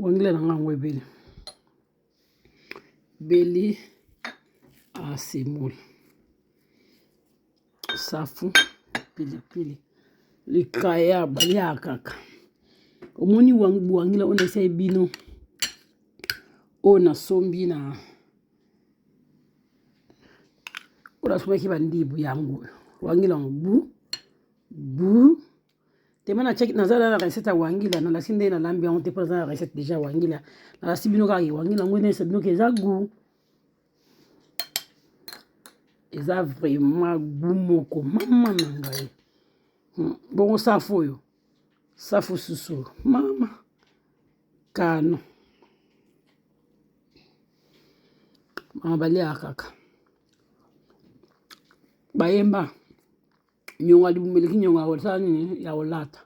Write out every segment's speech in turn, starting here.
wangila na ngangwe bele. Bele a semoule. Safu, pilipili. Likaya balia kaka. Omoni wangila ona sai bino. Ona sombi na. Ona sombi kibandibu yangu. Wangila bu. Temana check nazala la recette wangila na la sinde na lambi on te présent la recette déjà wangila na la sibino ka wangila ngone sabino ke za goût eza vraiment goût moko mama nangai bon safu yo safu susu mama kano mama balia kaka bayemba nyonga libumeleki nyonga wala nini ya olata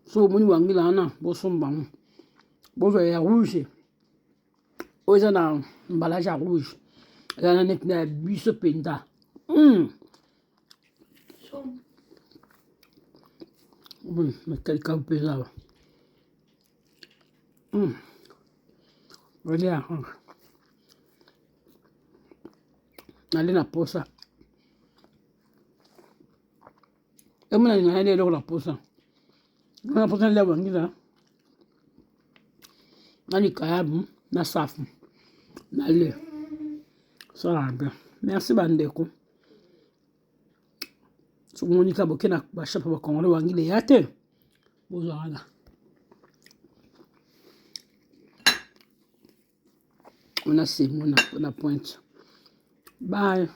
so moni wangila na bosomba bozo ya rouge oza na emballage rouge na nek na biso penda mais quelqu'un peut ça voilà allez na posa emuna ni allez la posa na posa la wangila nani kayabu na safu na le ça va bien merci bandeko somonika bokena ba chapa ba kongole wangile yate bozala on a c'est mon pointe bye.